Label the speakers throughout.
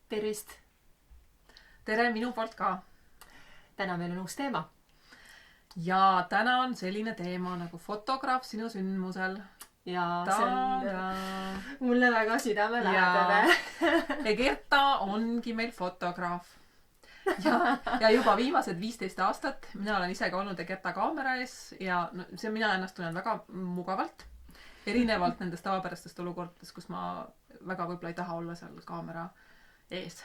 Speaker 1: Tervist!
Speaker 2: Tere minu poolt ka.
Speaker 1: Täna meil on uus teema.
Speaker 2: Ja täna on selline teema nagu fotograaf sinu sündmusel.
Speaker 1: Ja see on mulle väga südamelähedane.
Speaker 2: Gerta ongi meil fotograaf. Ja juba viimased 15 aastat mina olen ise ka olnud Gerta kaamera ees ja mina ennast tunnen väga mugavalt. Erinevalt nendest tavapärastest olukordadest, kus ma väga võib-olla ei taha olla seal kaamera ees.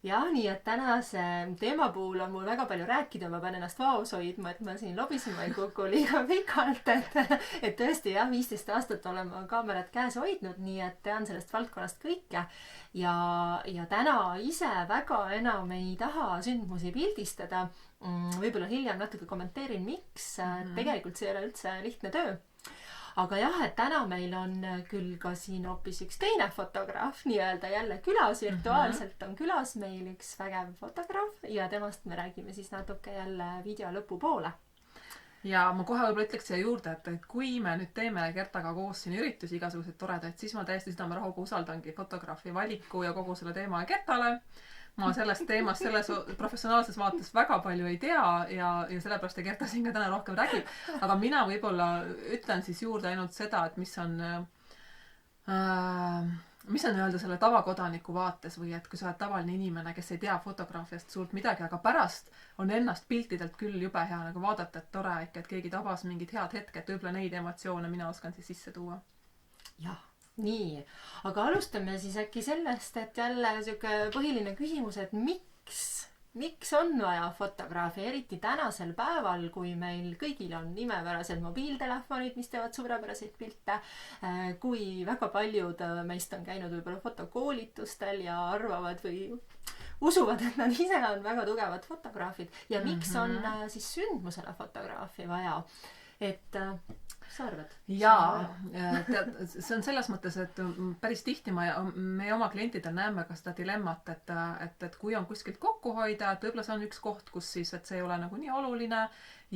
Speaker 1: Ja nii, et tänase teema puhul on mul väga palju rääkida, ma pean ennast vaos hoidma, et ma siin lobisema ei kuku liiga pikalt, et tõesti 15 aastat olen ma kaamerat käes hoidnud, nii et tean sellest valdkonnast kõike ja täna ise väga enam ei taha sündmusi pildistada. Võib-olla hiljem natuke kommenteerin, miks. Tegelikult see ei ole üldse lihtne töö. Aga jah, et täna meil on küll ka siin hoopis üks teine fotograaf, nii-öelda jälle külas, virtuaalselt on külas meil üks vägev fotograaf ja temast me räägime siis natuke jälle video lõpupoole.
Speaker 2: Ja ma kohe võib-olla ütleks siia juurde, et kui me nüüd teeme Gertaga koos siin üritusi igasuguseid toredaid, siis ma täiesti südamerahuga usaldangi fotograafi valiku ja kogu selle teema Gertale. Ma sellest teemast selles professionaalses vaates väga palju ei tea ja sellepärast Gerta siin ka täna rohkem räägib. Aga mina võib-olla ütlen siis juurde ainult seda, et mis on öelda selle tavakodaniku vaates või et kui sa oled tavaline inimene, kes ei tea fotograafiast suurt midagi, aga pärast on ennast piltidelt küll jube hea nagu vaadata, et tore ikka, et keegi tabas mingid head hetke, et võib-olla neid emotsioone mina oskan siis sisse tuua.
Speaker 1: Jah. Nii, aga alustame siis äkki sellest, et jälle siuke põhiline küsimus, et miks on vaja fotograafi, eriti tänasel päeval, kui meil kõigil on imepärased mobiiltelefonid, mis teevad suurepäraseid pilte, kui väga paljud meist on käinud võib-olla fotokoolitustel ja arvavad või usuvad, et nad ise on väga tugevad fotograafid ja miks on siis sündmusele fotograafi vaja, et sa arvad?
Speaker 2: Jaa, see on selles mõttes, et päris tihti me oma klientidel näeme ka seda dilemmat, et kui on kuskilt kokku hoida, et võib-olla see on üks koht, kus siis, et see ei ole nagu nii oluline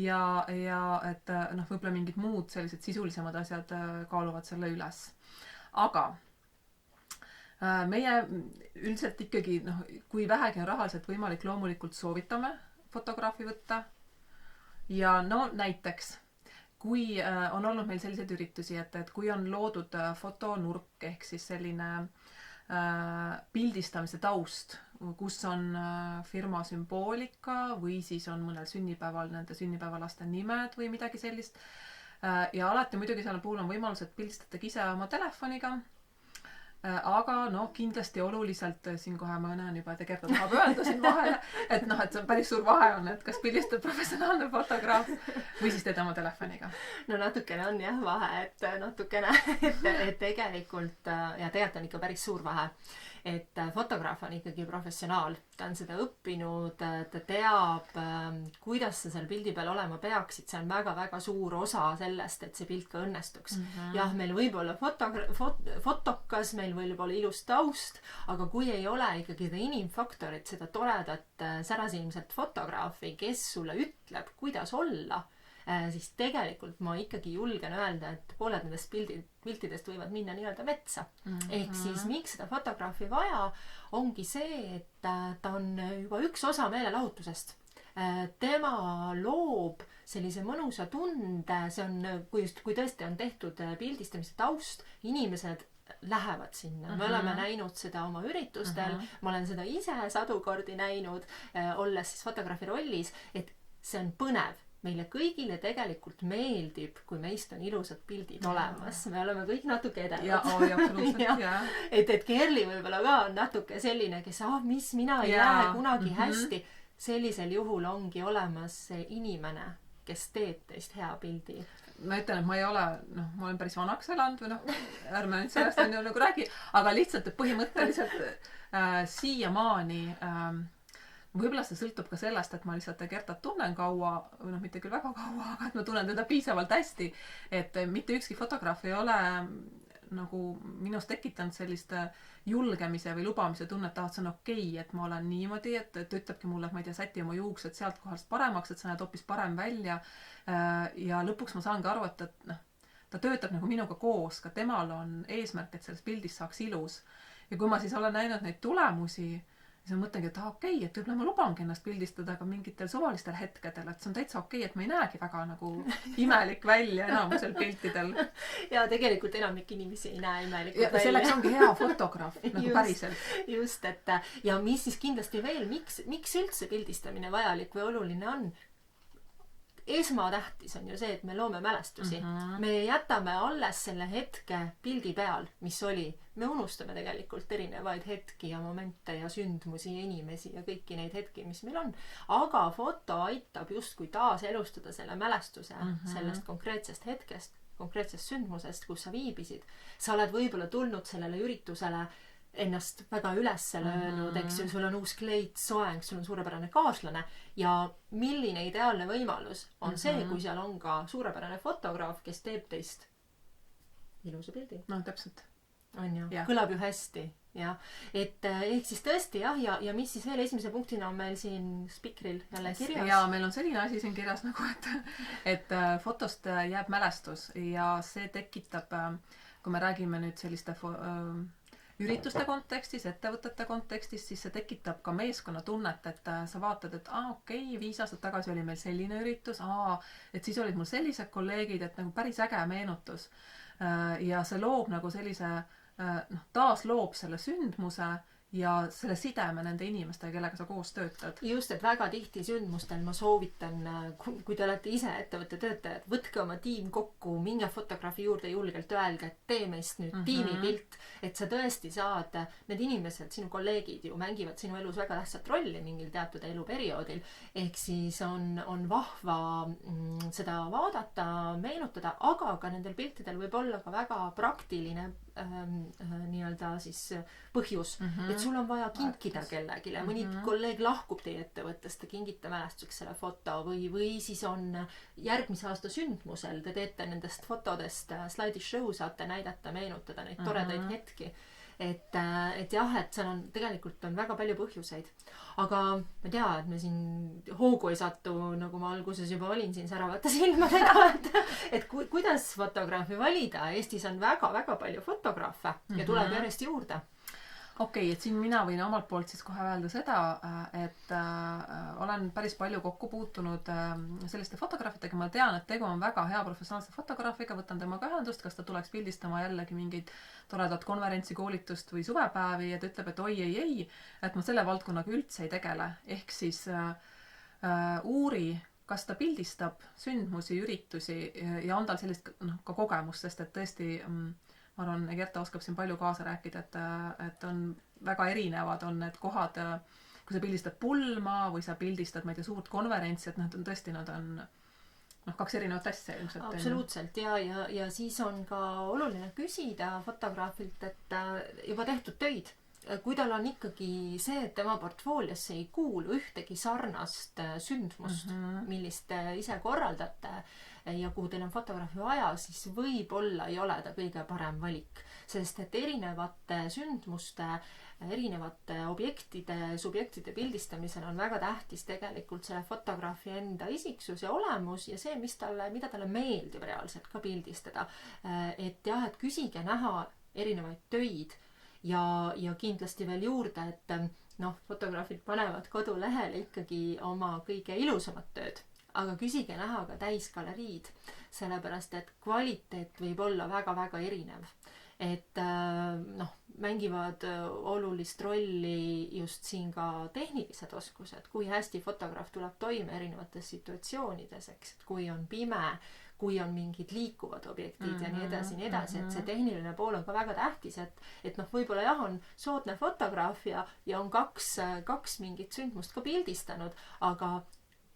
Speaker 2: ja et võib-olla mingid muud sellised sisulisemad asjad kaaluvad selle üles. Aga meie üldiselt ikkagi, kui vähegi on rahaliselt võimalik, loomulikult soovitame fotograafi võtta ja näiteks kui on olnud meil selliseid üritusi, et kui on loodud fotonurk ehk siis selline pildistamise taust, kus on firma sümboolika või siis on mõnel sünnipäeval nende sünnipäevalaste nimed või midagi sellist. Ja alati muidugi seal puhul on võimalus, et pildistatakse ise oma telefoniga. Aga kindlasti oluliselt siin kohe ma näen juba, et Gerta tahab öelda siin vahele, et see on päris suur vahe on, et kas pildistab professionaalne fotograaf või siis teed oma telefoniga.
Speaker 1: Natukene on jah vahe, et natukene, et tegelikult ja tegelikult on ikka päris suur vahe, et fotograaf on ikkagi professionaal, ta on seda õppinud, ta teab, kuidas sa seal pildi peal olema peaksid, see on väga-väga suur osa sellest, et see pilt ka õnnestuks. Jah, meil võib olla fotokas, meil võib olla ilus taust, aga kui ei ole ikkagi seda inimfaktorit, seda toredat särasilmset fotograafi, kes sulle ütleb, kuidas olla, siis tegelikult ma ikkagi julgen öelda, et pooled nendest piltidest võivad minna nii-öelda metsa. Ehk siis miks seda fotograafi vaja, ongi see, et ta on juba üks osa meelelahutusest. Tema loob sellise mõnusa tunde, see on, kui tõesti on tehtud pildistamise taust, inimesed lähevad sinna. Me oleme näinud seda oma üritustel, ma olen seda ise sadu kordi näinud, olles siis fotograafi rollis, et see on põnev. Meile kõigile tegelikult meeldib, kui meist on ilusad pildid olemas. Me oleme kõik natuke edenud. Et Kerli võib-olla ka on natuke selline, kes mis mina ei lähe kunagi hästi. Sellisel juhul ongi olemas see inimene, kes teeb teist hea pildi.
Speaker 2: Ma ütlen, et ma ei ole, ma olen päris vanaks elanud või ärme nüüd sellest on nagu räägi, aga lihtsalt, et põhimõtteliselt siiamaani võib-olla see sõltub ka sellest, et ma lihtsalt Gertat tunnen kaua, või mitte küll väga kaua, aga et ma tunnen teda piisavalt hästi, et mitte ükski fotograaf ei ole nagu minus tekitanud sellist julgemise või lubamise tunnet, et see on okei, et ma olen niimoodi, et ta ütlebki mulle, et ma ei tea, säti oma juuksed sealt kohast paremaks, et sa näed hoopis parem välja ja lõpuks ma saangi aru, et ta töötab nagu minuga koos, ka temal on eesmärk, et selles pildis saaks ilus ja kui ma siis olen näinud neid tulemusi, siis ma mõtlengi, et okei, et võib-olla ma lubangi ennast pildistada ka mingitel suvalistel hetkedel, et see on täitsa okei, et ma ei näegi väga nagu imelik välja enamusel piltidel.
Speaker 1: Ja tegelikult enamik inimesi ei näe imelikult
Speaker 2: ja
Speaker 1: välja.
Speaker 2: Selleks ongi hea fotograaf, nagu päriselt.
Speaker 1: Just, et ja mis siis kindlasti veel, miks üldse pildistamine vajalik või oluline on? Esmatähtis on ju see, et me loome mälestusi. Me jätame alles selle hetke pildi peal, mis oli. Me unustame tegelikult erinevaid hetki ja momente ja sündmusi ja inimesi ja kõiki neid hetki, mis meil on. Aga foto aitab justkui taas elustada selle mälestuse sellest konkreetsest hetkest, konkreetsest sündmusest, kus sa viibisid. Sa oled võib-olla tulnud sellele üritusele ennast väga üles löönud, eks ju, sul on uus kleit, soeng, sul on suurepärane kaaslane ja milline ideaalne võimalus on see, kui seal on ka suurepärane fotograaf, kes teeb teist ilusa pildi.
Speaker 2: No täpselt.
Speaker 1: On ju, kõlab ju hästi. Ja. Et ehk siis tõesti jah, ja mis siis veel esimese punktina on meil siin spikril jälle kirjas?
Speaker 2: Ja meil on selline asi siin kirjas nagu, et fotost jääb mälestus ja see tekitab, kui me räägime nüüd selliste ürituste kontekstis, ettevõtete kontekstis, siis see tekitab ka meeskonna tunnet, et sa vaatad, et okei, 5 aastat tagasi oli meil selline üritus, et siis olid mul sellised kolleegid, et nagu päris äge meenutus. Ja see loob nagu sellise, taas loob selle sündmuse ja selle sideme nende inimestega, kellega sa koos töötad.
Speaker 1: Just, et väga tihti sündmustel ma soovitan, kui te olete ise ettevõtte töötajad, võtke oma tiim kokku, minge fotograafi juurde julgelt öelge, et tee meist nüüd tiimipilt, et sa tõesti saad, need inimesed, sinu kolleegid ju mängivad sinu elus väga tähtsat rolli mingil teatud eluperioodil, ehk siis on vahva seda vaadata, meenutada, aga ka nendel piltidel võib olla ka väga praktiline nii-öelda siis põhjus, et sul on vaja kinkida kellegile, mõni kolleeg lahkub teie ettevõttest, te kingite mälestuseks selle foto või siis on järgmise aasta sündmusel, te teete nendest fotodest slaidishow, saate näidata, meenutada neid toredaid hetki. Et jah, et seal on tegelikult on väga palju põhjuseid. Aga ma tea, et me siin hoogu ei satu, nagu ma alguses juba olin siin säravate silmadega, et kuidas fotograafi valida. Eestis on väga-väga palju fotograafe ja tuleb järjest juurde.
Speaker 2: Okei, et siin mina võin omalt poolt siis kohe öelda seda, et olen päris palju kokku puutunud selliste fotograafidega. Ma tean, et tegu on väga hea professionaalse fotograafiga, võtan temaga ühendust, kas ta tuleks pildistama jällegi mingid toredat konverentsi, koolitust või suvepäevi ja ta ütleb, et ei, et ma selle valdkonnaga üldse ei tegele. Ehk siis uuri, kas ta pildistab sündmusi, üritusi ja on tal sellist ka kogemust, sest et tõesti ma arvan, Gerta oskab siin palju kaasa rääkida, et on väga erinevad on need kohad, kui sa pildistad pulma või sa pildistad, ma ei tea, suurt konverentsi, et tõesti nad on 2 erinevat asja ilmselt.
Speaker 1: Absoluutselt, ja siis on ka oluline küsida fotograafilt, et juba tehtud töid, kui tal on ikkagi see, et tema portfooliosse ei kuulu ühtegi sarnast sündmust, millist ise korraldate, ja kuhu teil on fotograafi vaja, siis võib-olla ei ole ta kõige parem valik. Sest et erinevate sündmuste, erinevate objektide, subjektide pildistamisel on väga tähtis tegelikult selle fotograafi enda isiksus ja olemus ja see, mida talle meeldib reaalselt ka pildistada. Et jah, et küsige näha erinevaid töid ja kindlasti veel juurde, et fotograafid panevad kodulehele ikkagi oma kõige ilusamad tööd. Aga küsige näha ka täisgaleriid, sellepärast et kvaliteet võib olla väga-väga erinev. Et mängivad olulist rolli just siin ka tehnilised oskused, kui hästi fotograaf tuleb toime erinevates situatsioonides, eks, et kui on pime, kui on mingid liikuvad objektid ja nii edasi, et see tehniline pool on ka väga tähtis, et võib-olla jah, on soodne fotograafia ja on kaks mingit sündmust ka pildistanud, aga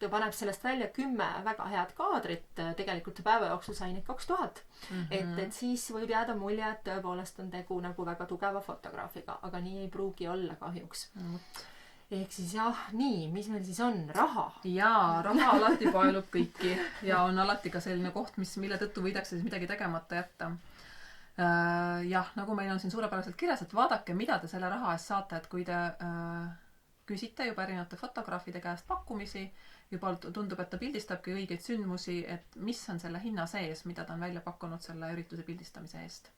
Speaker 1: ta paneb sellest välja 10 väga head kaadrit, tegelikult päeva jooksul sai neid 2000. Et siis võib jääda mulje, et tõepoolest on tegu nagu väga tugeva fotograafiga, aga nii ei pruugi olla kahjuks. Ehk siis jah, nii, mis meil siis on? Raha.
Speaker 2: Jaa, raha alati paelub kõiki ja on alati ka selline koht, mille tõttu võidakse siis midagi tegemata jätta. Jah, nagu meil on siin suurepäraselt kirjas, et vaadake, mida te selle raha eest saate, et kui te küsite juba erinevate fotograafide käest pakkumisi, juba tundub, et ta pildistabki õigeid sündmusi, et mis on selle hinna sees, mida ta on välja pakkunud selle ürituse pildistamise eest.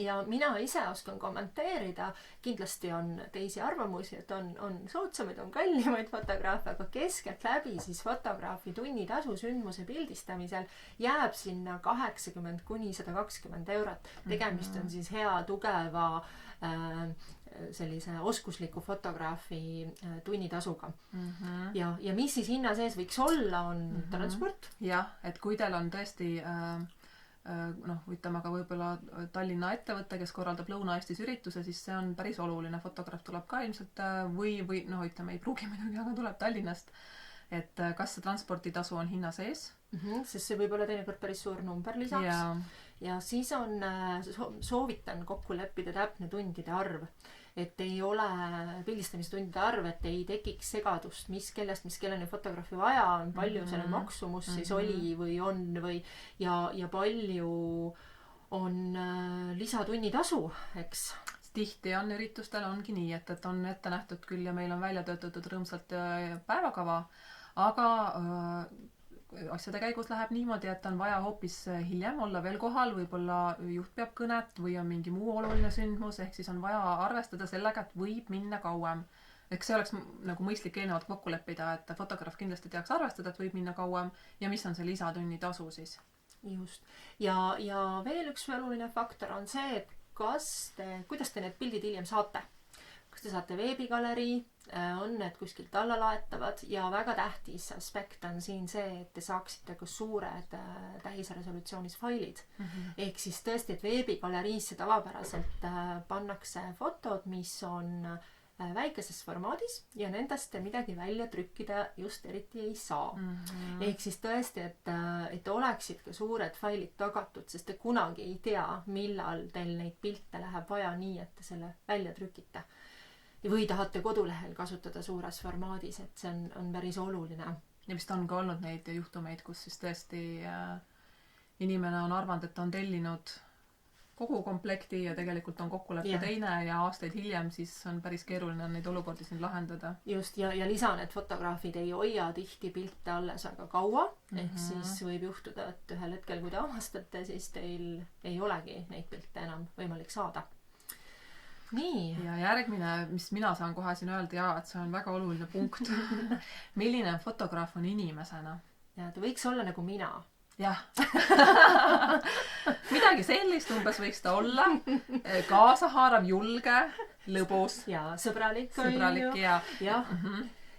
Speaker 1: Ja mina ise oskan kommenteerida, kindlasti on teisi arvamusi, et on soodsamaid, on kallimaid fotograafe, aga keskeltläbi siis fotograafi tunnitasu sündmuse pildistamisel jääb sinna 80–120 €. Tegemist on siis hea, tugeva sellise oskusliku fotograafi tunnitasuga. Ja mis siis hinna sees võiks olla, on transport.
Speaker 2: Jah, et kui teil on tõesti ütleme ka võib-olla Tallinna ettevõte, kes korraldab Lõuna-Eestis ürituse, siis see on päris oluline. Fotograaf tuleb ka ilmselt või ütleme, ei pruugi muidugi, aga tuleb Tallinnast. Et kas see transporditasu on hinna sees?
Speaker 1: Sest see võib olla teinekord päris suur number lisaks. Ja siis on, soovitan kokku leppida täpne tundide arv. Et ei ole pildistamistundide arv, et ei tekiks segadust, mis kelleni fotograafi vaja on, palju selle maksumus siis oli või on ja palju on lisatunnitasu, eks.
Speaker 2: Tihti on üritustel ongi nii, et on ette nähtud küll ja meil on välja töötatud rõõmsalt päevakava, aga asjade käigus läheb niimoodi, et on vaja hoopis hiljem olla veel kohal, võib-olla juht peab kõnet või on mingi muu oluline sündmus, ehk siis on vaja arvestada sellega, et võib minna kauem. Eks see oleks nagu mõistlik eelnevalt kokku leppida, et fotograaf kindlasti teaks arvestada, et võib minna kauem ja mis on see lisatunnitasu siis.
Speaker 1: Just. Ja veel üks oluline faktor on see, et kuidas te need pildid hiljem saate. Kas te saate veebigalerii, on need kuskilt alla laetavad ja väga tähtis aspekt on siin see, et te saaksite ka suured täisresolutsioonis failid. Ehk siis tõesti, et veebigaleriisse tavapäraselt pannakse fotod, mis on väikeses formaadis ja nendest te midagi välja trükkida just eriti ei saa. Ehk siis tõesti, et oleksid ka suured failid tagatud, sest te kunagi ei tea, millal teil neid pilte läheb vaja nii, et te selle välja trükite. Või tahate kodulehel kasutada suures formaadis, et see on päris oluline.
Speaker 2: Ja vist on ka olnud neid juhtumeid, kus siis tõesti inimene on arvanud, et on tellinud kogu komplekti ja tegelikult on kokkulepe teine ja aastaid hiljem siis on päris keeruline neid olukordi siin lahendada.
Speaker 1: Just, ja lisan, et fotograafid ei hoia tihti pilte alles väga kaua, ehk siis võib juhtuda, et ühel hetkel, kui te avastate, siis teil ei olegi neid pilte enam võimalik saada. Nii.
Speaker 2: Ja järgmine, mis mina saan kohe siin öelda, et see on väga oluline punkt. Milline fotograaf on inimesena?
Speaker 1: Ja ta võiks olla nagu mina.
Speaker 2: Jah. Midagi sellist umbes võiks ta olla. Kaasahaarav, julge, lõbus.
Speaker 1: Ja sõbralik.
Speaker 2: Sõbralik ja.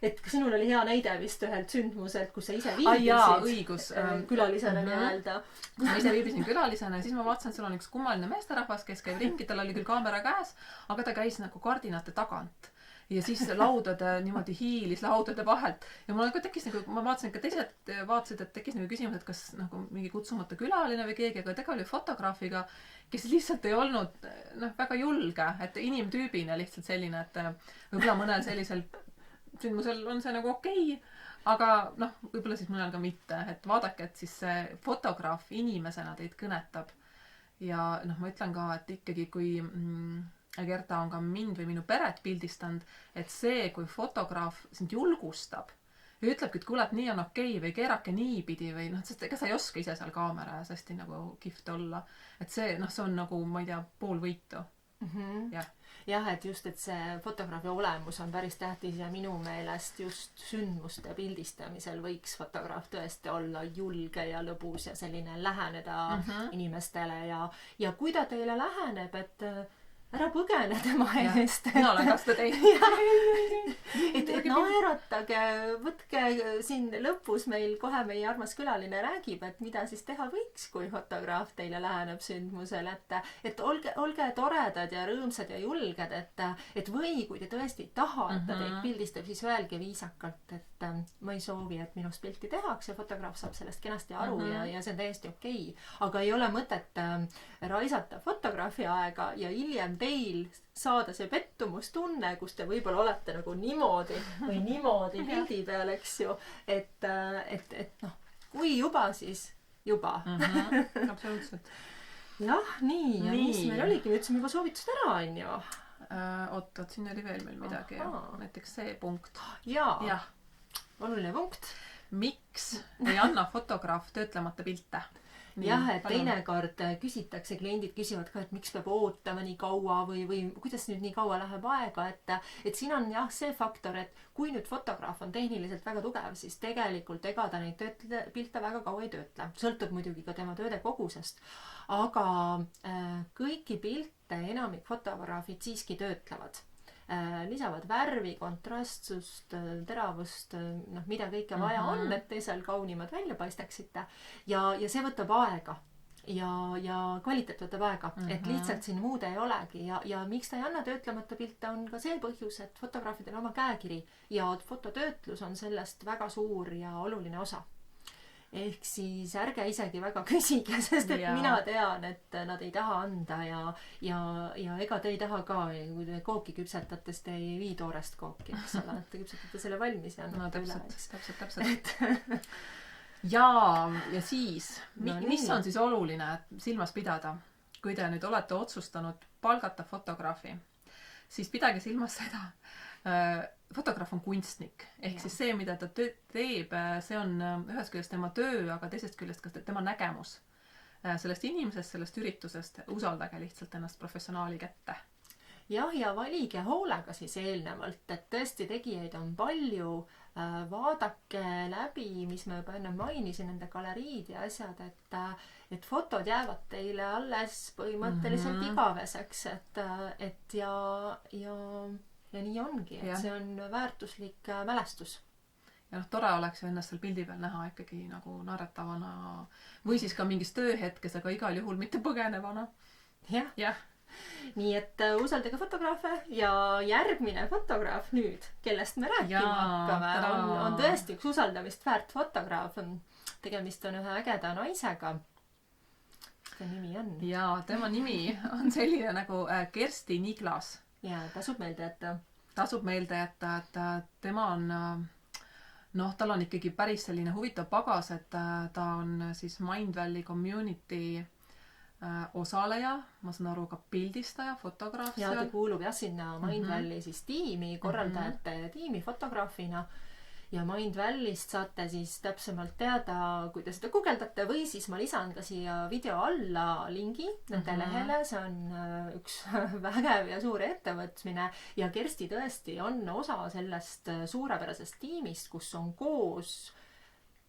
Speaker 1: Et sinul oli hea näide vist ühelt sündmuselt, kus sa ise viibisid.
Speaker 2: Õigus.
Speaker 1: Külalisena nii-öelda.
Speaker 2: Ma ise viibisin külalisena ja siis ma vaatasin, et seal on üks kummaline meesterahvas, kes käib ringi, tal oli küll kaamera käes, aga ta käis nagu kardinate tagant. Ja siis laudade niimoodi hiilis laudade vahelt. Ja mul tekkis nagu, ma vaatasin, et ka teised vaatasid, et tekkis nagu küsimus, et kas nagu mingi kutsumata külaline või keegi, aga tega oli fotograafiga, kes lihtsalt ei olnud väga julge, et inimtüübina lihtsalt selline, et võib-olla mõnel sellisel sündmusel on see nagu okei, aga võib-olla siis mõnel ka mitte, et vaadake, et siis see fotograaf inimesena teid kõnetab ja ma ütlen ka, et ikkagi kui Gerta on ka mind või minu peret pildistanud, et see, kui fotograaf sind julgustab ja ütlebki, et kuule, et nii on okei või keerake niipidi või sest ega sa ei oska ise seal kaamera ja hästi nagu kihvt olla, et see on nagu, ma ei tea, pool võitu.
Speaker 1: Jah, et just, et see fotograafi olemus on päris tähtis ja minu meelest just sündmuste pildistamisel võiks fotograaf tõesti olla julge ja lõbus ja selline läheneda inimestele ja kui ta teile läheneb, et ära põgene tema eest.
Speaker 2: Mina olen ka seda teinud.
Speaker 1: Et naeratage, võtke siin lõpus meil kohe meie armas külaline räägib, et mida siis teha võiks, kui fotograaf teile läheneb sündmusel, et olge toredad ja rõõmsad ja julged, et või kui te tõesti ei taha, et ta teid pildistab, siis öelge viisakalt, et ma ei soovi, et minust pilti tehakse, fotograaf saab sellest kenasti aru ja see on täiesti okei. Aga ei ole mõtet raisata fotograafi aega ja hiljem teil saada see pettumustunne, kus te võib-olla olete nagu niimoodi või niimoodi pildi peal, eks ju, et kui juba, siis juba.
Speaker 2: Absoluutselt.
Speaker 1: Jah, nii. Ja mis meil oligi, me ütlesime juba soovitused ära, on ju?
Speaker 2: Oot, siin oli veel meil midagi. Näiteks see punkt.
Speaker 1: Ja. Oluline punkt.
Speaker 2: Miks ei anna fotograaf töötlemata pilte?
Speaker 1: jah, et teinekord küsitakse, kliendid küsivad ka, et miks peab ootama nii kaua või kuidas nüüd nii kaua läheb aega, et siin on jah see faktor, et kui nüüd fotograaf on tehniliselt väga tugev, siis tegelikult ega ta neid pilte väga kaua ei töötle. Sõltub muidugi ka tema tööde kogusest. Aga kõiki pilte enamik fotograafid siiski töötlevad. Lisavad värvi, kontrastsust, teravust, mida kõike vaja on, et te seal kaunimad välja paistaksite. Ja see võtab aega. Ja kvaliteet võtab aega. Et lihtsalt siin muud ei olegi. Ja miks ta ei anna töötlemata pilte on ka see põhjus, et fotograafidel oma käekiri ja fototöötlus on sellest väga suur ja oluline osa. Ehk siis ärge isegi väga küsige, sest et mina tean, et nad ei taha anda ja ega te ei taha ka, kui te kooki küpsetate, siis te ei vii toorest kooki, eks ole, et te küpsetate selle valmis ja annate üle.
Speaker 2: Täpselt. Ja siis, mis on siis oluline silmas pidada, kui te nüüd olete otsustanud palgata fotograafi, siis pidage silmas seda, fotograaf on kunstnik, ehk siis see, mida ta teeb, see on ühest küljest tema töö, aga teisest küljest ka tema nägemus sellest inimesest, sellest üritusest. Usaldage lihtsalt ennast professionaali kätte.
Speaker 1: Jah, ja valige hoolega siis eelnevalt, et tõesti tegijaid on palju. Vaadake läbi, mis ma juba enne mainisin, nende galeriid ja asjad, et fotod jäävad teile alles põhimõtteliselt igaveseks, et ja nii ongi, et see on väärtuslik mälestus.
Speaker 2: Ja tore oleks ju ennast seal pildi peal näha ikkagi nagu naeratavana või siis ka mingis tööhetkes, aga igal juhul mitte põgenevana.
Speaker 1: Jah. Nii et usaldage fotograafe ja järgmine fotograaf nüüd, kellest me rääkima hakkame, on tõesti üks usaldamist väärt fotograaf. Tegemist on ühe ägeda naisega. Ta nimi on?
Speaker 2: Ja tema nimi on selline nagu Kersti Niglas.
Speaker 1: Ja tasub meelde jätta.
Speaker 2: Tasub meelde jätta, et tema on, tal on ikkagi päris selline huvitav pagas, et ta on siis Mindvalley community osaleja, ma saan aru ka pildistaja, fotograaf.
Speaker 1: Ja ta kuulub sinna Mindvalley siis tiimi, korraldajate tiimi fotograafina. Ja Mindvalleyst saate siis täpsemalt teada, kui te seda guugeldate või siis ma lisan ka siia video alla lingi nende lehele. See on üks vägev ja suur ettevõtmine ja Kersti tõesti on osa sellest suurepärasest tiimist, kus on koos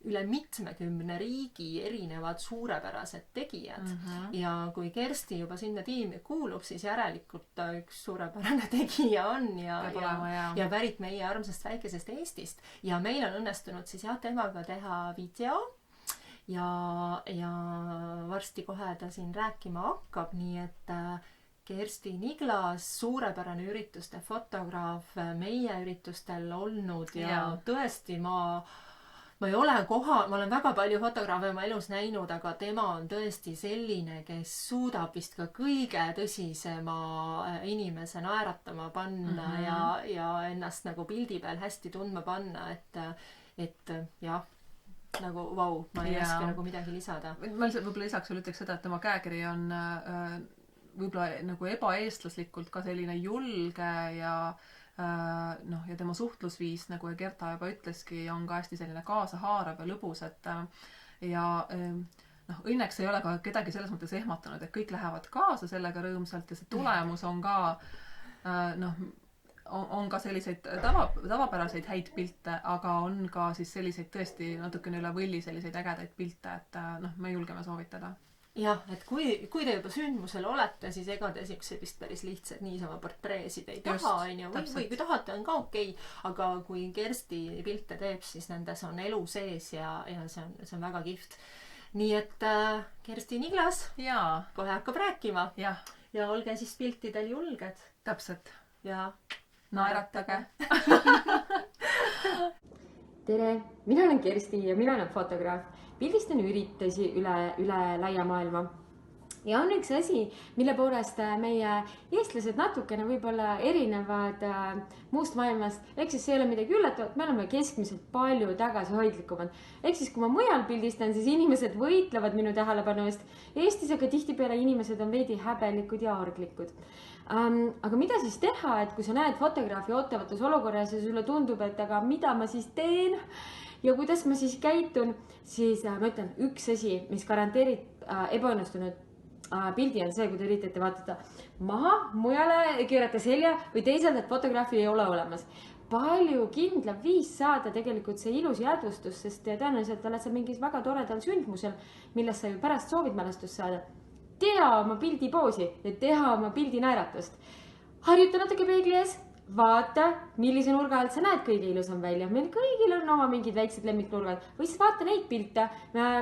Speaker 1: üle 70 riigi erinevad suurepärased tegijad. Ja kui Kersti juba sinna tiimi kuulub, siis järelikult ta üks suurepärane tegija on ja pärit meie armsast väikesest Eestist. Ja meil on õnnestunud siis temaga teha video ja varsti kohe ta siin rääkima hakkab, nii et Kersti Niglas, suurepärane ürituste fotograaf, meie üritustel olnud ja tõesti ma ei ole ma olen väga palju fotograafe oma elus näinud, aga tema on tõesti selline, kes suudab vist ka kõige tõsisema inimese naeratama panna ja ennast nagu pildi peal hästi tundma panna, et jah, nagu vau, ma ei oska nagu midagi lisada.
Speaker 2: Ma võib-olla lisaks veel ütleks seda, et tema käekiri on võib-olla nagu ebaeestlaslikult ka selline julge ja tema suhtlusviis, nagu Gerta juba ütleski, on ka hästi selline kaasahaarav ja lõbus, õnneks ei ole ka kedagi selles mõttes ehmatanud, et kõik lähevad kaasa sellega rõõmsalt ja see tulemus on ka on ka selliseid tavapäraseid häid pilte, aga on ka siis selliseid tõesti natukene üle võlli selliseid ägedaid pilte, et me julgeme soovitada.
Speaker 1: Jah, et kui te juba sündmusel olete, siis ega te siuksed vist päris lihtsalt niisama portreesid ei taha, või kui tahate on ka okei, aga kui Kersti pilte teeb, siis nendes on elu sees ja see on väga kihvt. Nii et Kersti Niglas kohe hakkab rääkima ja olge siis piltidel julged.
Speaker 2: Täpselt.
Speaker 1: Ja
Speaker 2: naeratage.
Speaker 3: Tere, mina olen Kersti ja mina olen fotograaf. Pildistan üritusi üle laia maailma. Ja on üks asi, mille poolest meie eestlased natukene võib-olla erinevad muust maailmast. Ehk siis see ei ole midagi üllatavat, me oleme keskmiselt palju tagasihoidlikumad. Ehk siis kui ma mujal pildistan, siis inimesed võitlevad minu tähelepanu eest. Eestis aga tihtipeale inimesed on veidi häbelikud ja arglikud. Aga mida siis teha, et kui sa näed fotograafi ootavates olukorras ja sulle tundub, et aga mida ma siis teen ja kuidas ma siis käitun, siis ma ütlen, üks asi, mis ebaõnnestunud pildi on see, kui te üritate vaadata maha, mujale keerata selja või teisalt, et fotograafi ei ole olemas. Palju kindlam viis saada tegelikult see ilus jäädvustus, sest tõenäoliselt oled sa mingis väga toredal sündmusel, millest sa ju pärast soovid mälestust saada. Tea oma pildi poosi ja teha oma pildi naeratust. Harjuta natuke peegli ees, vaata, millise nurga alt sa näed kõige ilusam välja. Meil kõigil on oma mingid väiksed lemmiknurgad. Või siis vaata neid pilte,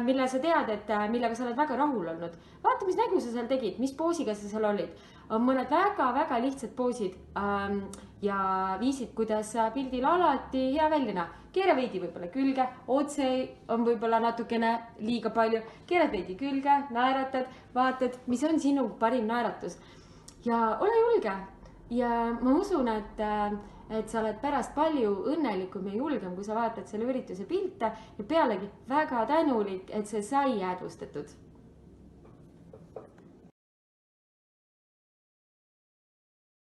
Speaker 3: mille sa tead, et millega sa oled väga rahul olnud. Vaata, mis nägu sa seal tegid, mis poosiga sa seal olid. On mõned väga-väga lihtsad poosid ja viisid, kuidas pildil alati hea välja näha. Keera veidi võib-olla külge, otse on võib-olla natukene liiga palju. Keerad veidi külge, naeratad, vaatad, mis on sinu parim naeratus. Ja ole julge. Ja ma usun, et sa oled pärast palju õnnelikum ja julgem, kui sa vaatad selle ürituse pilte ja pealegi väga tänulik, et see sai jäädvustatud.